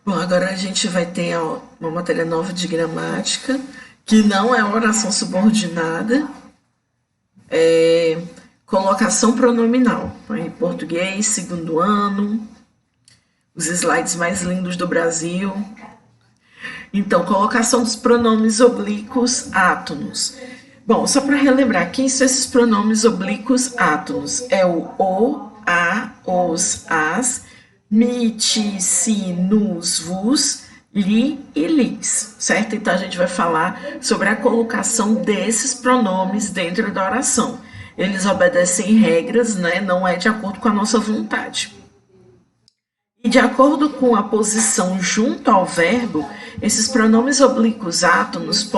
Bom, agora a gente vai ter ó, uma matéria nova de gramática, que não é oração subordinada, é colocação pronominal. Em português, segundo ano, os slides mais lindos do Brasil. Então, colocação dos pronomes oblíquos átonos. Bom, só para relembrar, quem são esses pronomes oblíquos átonos? É o, a, os, as, mi, ti, si, nus, vos, li e lis, certo? Então a gente vai falar sobre a colocação desses pronomes dentro da oração. Eles obedecem regras, né? Não é de acordo com a nossa vontade. E de acordo com a posição junto ao verbo, esses pronomes oblíquos átonos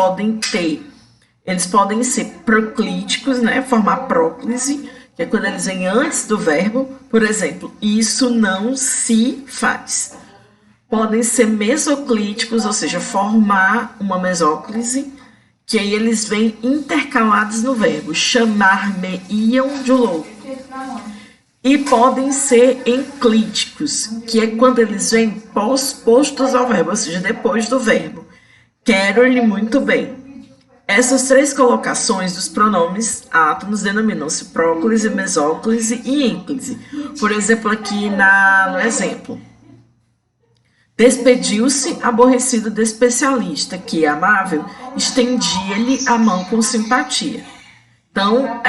eles podem ser proclíticos, né? Formar próclise, que é quando eles vêm antes do verbo. Por exemplo, isso não se faz. Podem ser mesoclíticos, ou seja, formar uma mesóclise, que aí eles vêm intercalados no verbo. Chamar-me-iam de louco. E podem ser enclíticos, que é quando eles vêm postos ao verbo, ou seja, depois do verbo. Quero-lhe muito bem. Essas três colocações dos pronomes átonos denominam-se próclise, mesóclise e ênclise. Por exemplo, aqui no exemplo. Despediu-se aborrecido do especialista, que, amável, estendia-lhe a mão com simpatia. Então,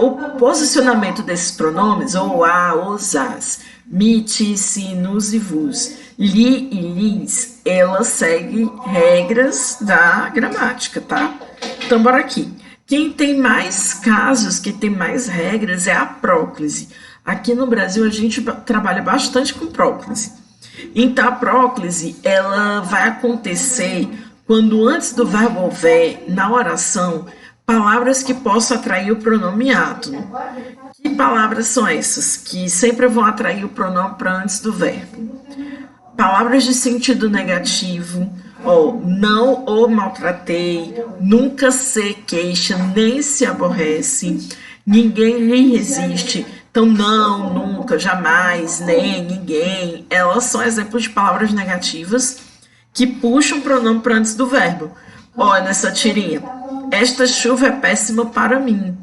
o posicionamento desses pronomes, ou a, os, as, mi, ti, si, nus e vos, li e lis, ela segue regras da gramática, tá? Então, bora aqui. Quem tem mais casos, que tem mais regras, é a próclise. Aqui no Brasil, a gente trabalha bastante com próclise. Então, a próclise, ela vai acontecer quando antes do verbo houver, na oração, palavras que possam atrair o pronome átono. Que palavras são essas? Que sempre vão atrair o pronome para antes do verbo. Palavras de sentido negativo, não o maltratei, nunca se queixa, nem se aborrece, ninguém lhe resiste. Então, não, nunca, jamais, nem, ninguém. Elas são exemplos de palavras negativas que puxam o pronome para antes do verbo. Olha nessa tirinha. Esta chuva é péssima para mim,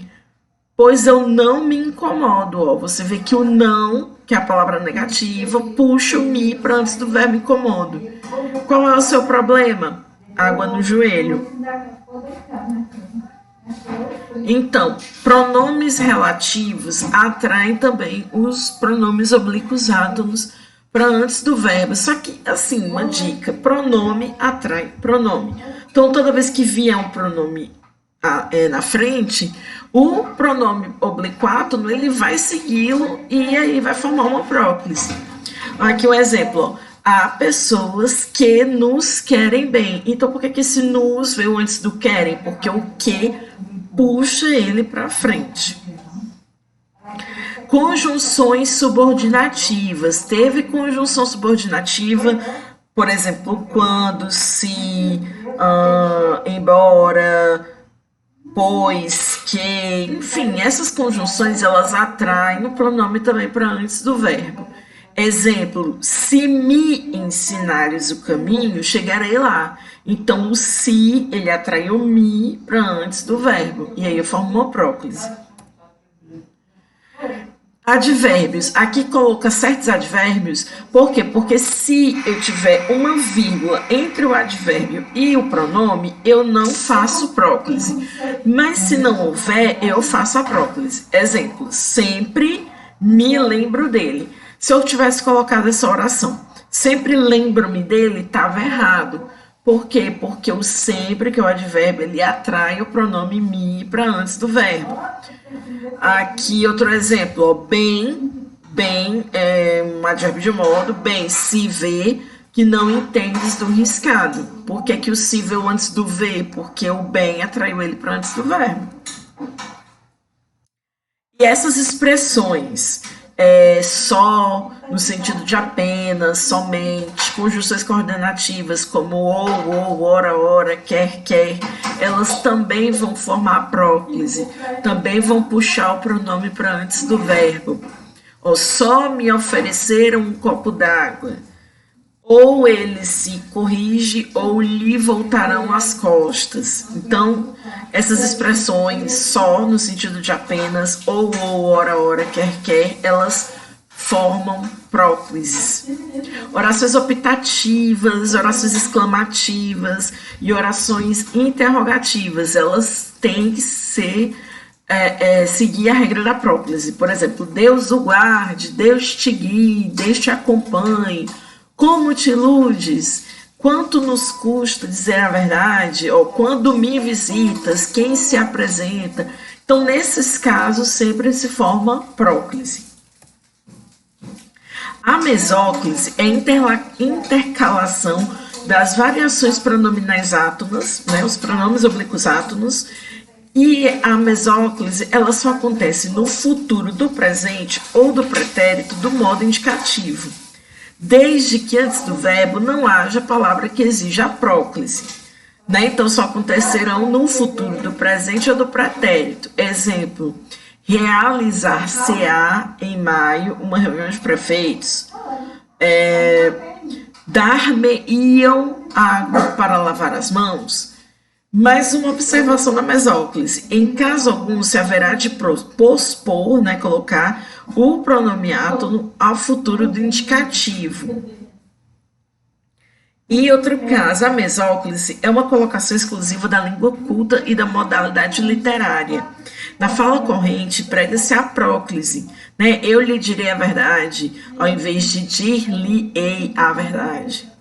pois eu não me incomodo. Você vê que o não, que é a palavra negativa, puxa o me para antes do verbo incomodo. Qual é o seu problema? Água no joelho. Então, pronomes relativos atraem também os pronomes oblíquos átonos para antes do verbo. Só que, assim, uma dica: pronome atrai pronome. Então, toda vez que vier um pronome na frente, o pronome oblíquo átono, ele vai segui-lo e aí vai formar uma próclise. Aqui um exemplo, há pessoas que nos querem bem. Então, por que esse nos veio antes do querem? Porque o que puxa ele para frente. Conjunções subordinativas. Teve conjunção subordinativa, por exemplo, quando, se, embora, pois, que, enfim, essas conjunções elas atraem o pronome também para antes do verbo. Exemplo, se me ensinares o caminho, chegarei lá. Então, o se, ele atrai o me para antes do verbo. E aí eu formo uma próclise. Advérbios. Aqui coloca certos advérbios. Por quê? Porque se eu tiver uma vírgula entre o advérbio e o pronome, eu não faço próclise. Mas se não houver, eu faço a próclise. Exemplo, sempre me lembro dele. Se eu tivesse colocado essa oração, sempre lembro-me dele, estava errado. Por quê? Porque o sempre, que é o advérbio, ele atrai o pronome me para antes do verbo. Aqui outro exemplo, bem é um advérbio de modo, bem, se vê que não entendes do riscado. Por que o se veio antes do ver? Porque o bem atraiu ele para antes do verbo. E essas expressões, só, no sentido de apenas, somente, conjunções coordenativas como ou, ora, quer, elas também vão formar a próclise, também vão puxar o pronome para antes do verbo. Só me ofereceram um copo d'água. ou ele se corrige ou lhe voltarão as costas. Então, essas expressões só no sentido de apenas ou ora, quer, elas formam próclises. Orações optativas, orações exclamativas e orações interrogativas, elas têm que ser seguir a regra da próclise. Por exemplo, Deus o guarde, Deus te guie, Deus te acompanhe, como te iludes, quanto nos custa dizer a verdade, ou quando me visitas, quem se apresenta. Então, nesses casos, sempre se forma próclise. A mesóclise é a intercalação das variações pronominais átonas, né, os pronomes oblíquos átonos, e a mesóclise ela só acontece no futuro do presente ou do pretérito do modo indicativo, desde que antes do verbo não haja palavra que exija a próclise. Né? Então, só acontecerão no futuro do presente ou do pretérito. Exemplo, realizar-se-á em maio uma reunião de prefeitos. Dar-me-iam água para lavar as mãos. Mais uma observação na mesóclise. Em caso algum, se haverá de pospor, né, colocar o pronome átono ao futuro do indicativo. E outro caso, a mesóclise é uma colocação exclusiva da língua culta e da modalidade literária. Na fala corrente, prega-se a próclise, né? Eu lhe direi a verdade, ao invés de dir-lhe-ei a verdade.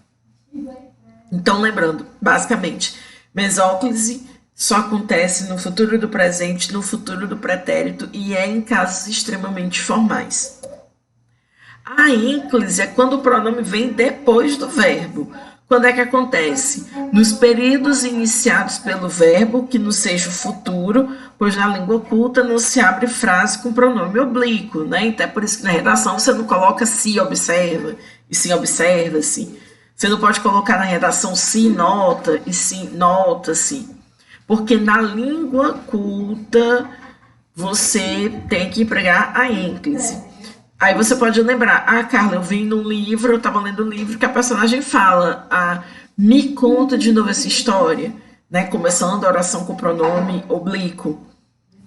Então, lembrando, basicamente, mesóclise só acontece no futuro do presente, no futuro do pretérito e é em casos extremamente formais. A ínclise é quando o pronome vem depois do verbo. Quando é que acontece? Nos períodos iniciados pelo verbo, que não seja o futuro, pois na língua culta não se abre frase com pronome oblíquo, né? Então é por isso que na redação você não coloca se observa, e sim observa-se. Você não pode colocar na redação se nota, e sim nota-se. Porque na língua culta você tem que empregar a ínclise. Aí você pode lembrar, Carla, eu vi num livro, eu estava lendo um livro que a personagem fala, me conta de novo essa história, né? Começando a oração com o pronome oblíquo.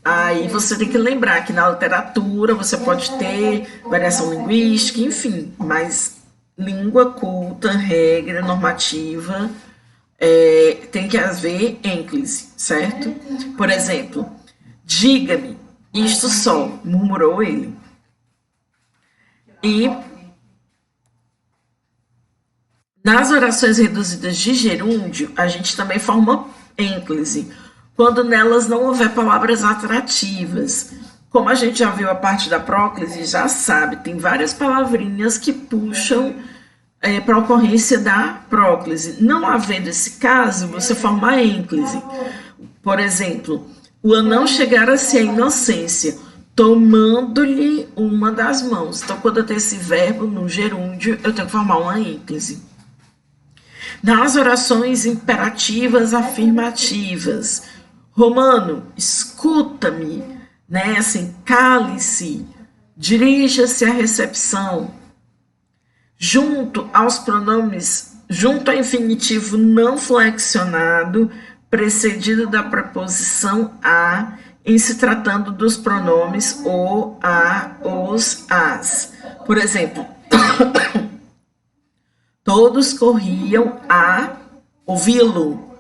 Aí você tem que lembrar que na literatura você pode ter variação linguística, enfim, mas língua culta, regra normativa, tem que haver ínclise, certo? Por exemplo, diga-me, isto só, murmurou ele. E nas orações reduzidas de gerúndio, a gente também forma ínclise, quando nelas não houver palavras atrativas. Como a gente já viu a parte da próclise, já sabe, tem várias palavrinhas que puxam para a ocorrência da próclise. Não havendo esse caso, você forma a ínclise. Por exemplo, o anão chegara-se à inocência, tomando-lhe uma das mãos. Então, quando eu tenho esse verbo no gerúndio, eu tenho que formar uma ínclise. Nas orações imperativas afirmativas, Romano, escuta-me, né? Assim, cale-se, dirija-se à recepção. Junto aos pronomes, junto ao infinitivo não flexionado, precedido da preposição a, em se tratando dos pronomes o, a, os, as. Por exemplo, todos corriam a ouvi-lo,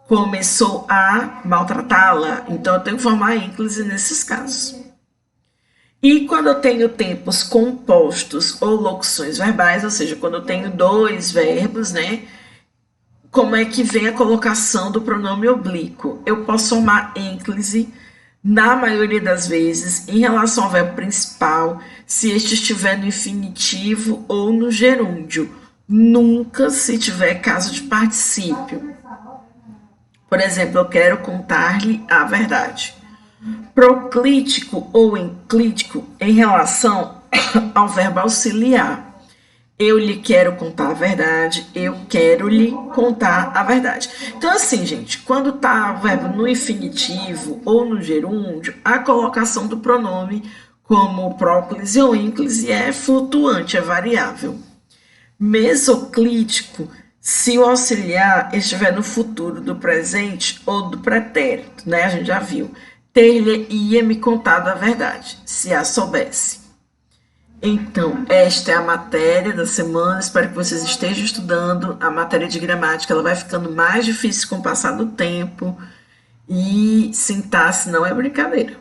começou a maltratá-la. Então, eu tenho que formar a ínclise nesses casos. E quando eu tenho tempos compostos ou locuções verbais, ou seja, quando eu tenho dois verbos, né? Como é que vem a colocação do pronome oblíquo? Eu posso formar ínclise na maioria das vezes, em relação ao verbo principal, se este estiver no infinitivo ou no gerúndio. Nunca se tiver caso de particípio. Por exemplo, eu quero contar-lhe a verdade. Proclítico ou enclítico em relação ao verbo auxiliar. Eu lhe quero contar a verdade, eu quero lhe contar a verdade. Então, assim, gente, quando tá o verbo no infinitivo ou no gerúndio, a colocação do pronome como próclise ou ínclise é flutuante, é variável. Mesoclítico se o auxiliar estiver no futuro do presente ou do pretérito, né? A gente já viu. Ter-lhe-ia me contado a verdade, se a soubesse. Então, esta é a matéria da semana. Espero que vocês estejam estudando. A matéria de gramática ela vai ficando mais difícil com o passar do tempo. E sintaxe não é brincadeira.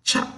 Tchau.